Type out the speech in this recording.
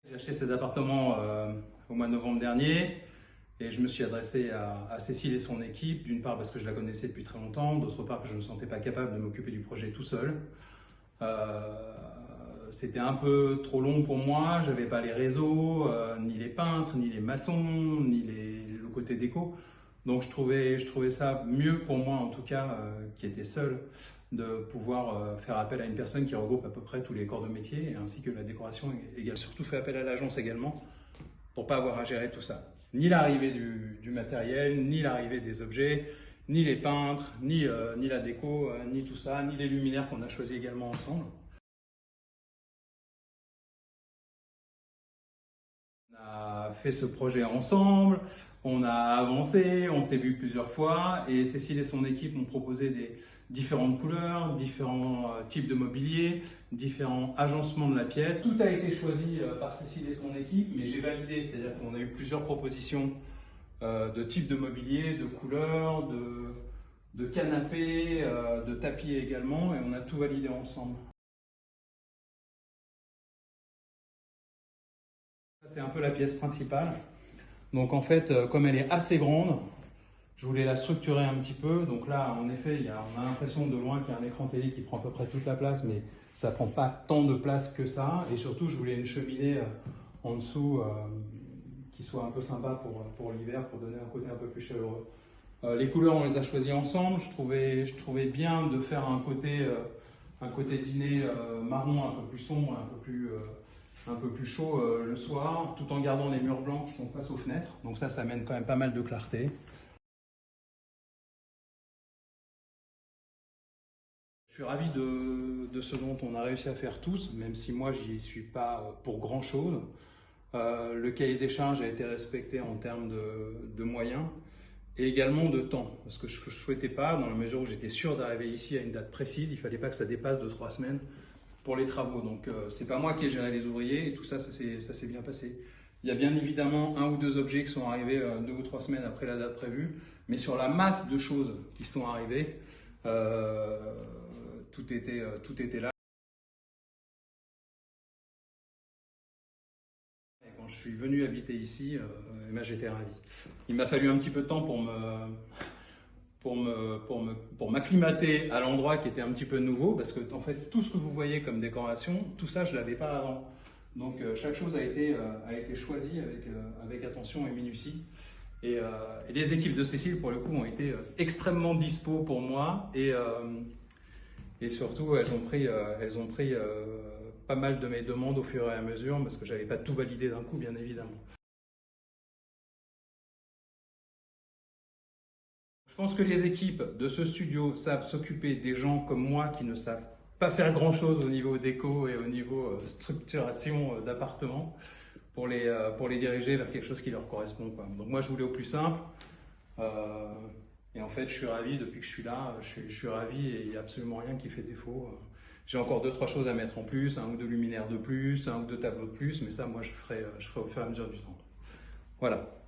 J'ai acheté cet appartement au mois de novembre dernier et je me suis adressé à Cécile et son équipe, d'une part parce que je la connaissais depuis très longtemps, d'autre part que je ne me sentais pas capable de m'occuper du projet tout seul. C'était un peu trop long pour moi, j'avais pas les réseaux, ni les peintres, ni les maçons, ni le côté déco. Donc je trouvais ça mieux pour moi en tout cas, qui était seul, de pouvoir faire appel à une personne qui regroupe à peu près tous les corps de métier, ainsi que la décoration également. J'ai surtout fait appel à l'agence également, pour pas avoir à gérer tout ça. Ni l'arrivée du matériel, ni l'arrivée des objets, ni les peintres, ni la déco, ni tout ça, ni les luminaires qu'on a choisis également ensemble. On a fait ce projet ensemble, on a avancé, on s'est vu plusieurs fois et Cécile et son équipe m'ont proposé des différentes couleurs, différents types de mobilier, différents agencements de la pièce. Tout a été choisi par Cécile et son équipe, mais j'ai validé, c'est-à-dire qu'on a eu plusieurs propositions de types de mobilier, de couleurs, de canapés, de tapis également, et on a tout validé ensemble. C'est un peu la pièce principale. Donc en fait, comme elle est assez grande, je voulais la structurer un petit peu. Donc là, en effet, on a l'impression de loin qu'il y a un écran télé qui prend à peu près toute la place, mais ça prend pas tant de place que ça. Et surtout, je voulais une cheminée en dessous qui soit un peu sympa pour l'hiver, pour donner un côté un peu plus chaleureux. Les couleurs, on les a choisies ensemble. Je trouvais bien de faire un côté dîner marron un peu plus sombre, un peu plus chaud le soir, tout en gardant les murs blancs qui sont face aux fenêtres. Donc ça amène quand même pas mal de clarté. Je suis ravi de ce dont on a réussi à faire tous, même si moi j'y suis pas pour grand chose. Le cahier des charges a été respecté en termes de moyens et également de temps, parce que je ne souhaitais pas, dans la mesure où j'étais sûr d'arriver ici à une date précise, il ne fallait pas que ça dépasse 2-3 semaines pour les travaux. Donc c'est pas moi qui ai géré les ouvriers et tout ça, ça s'est bien passé. Il y a bien évidemment un ou deux objets qui sont arrivés 2 ou 3 semaines après la date prévue, mais sur la masse de choses qui sont arrivées, tout était là. Et quand je suis venu habiter ici, eh ben, j'étais ravi. Il m'a fallu un petit peu de temps pour m'acclimater à l'endroit qui était un petit peu nouveau, parce que en fait tout ce que vous voyez comme décoration, tout ça je l'avais pas avant. Donc chaque chose a été choisie avec attention et minutie. Et les équipes de Cécile pour le coup ont été extrêmement dispo pour moi et surtout elles ont pris pas mal de mes demandes au fur et à mesure, parce que j'avais pas tout validé d'un coup, bien évidemment. Je pense que les équipes de ce studio savent s'occuper des gens comme moi qui ne savent pas faire grand-chose au niveau déco et au niveau structuration d'appartements pour les diriger vers quelque chose qui leur correspond, quoi. Donc moi, je voulais au plus simple. Et en fait, je suis ravi, depuis que je suis là, je suis ravi et il n'y a absolument rien qui fait défaut. J'ai encore 2-3 choses à mettre en plus, un ou deux luminaires de plus, un ou deux tableaux de plus, mais ça, moi, je ferai au fur et à mesure du temps. Voilà.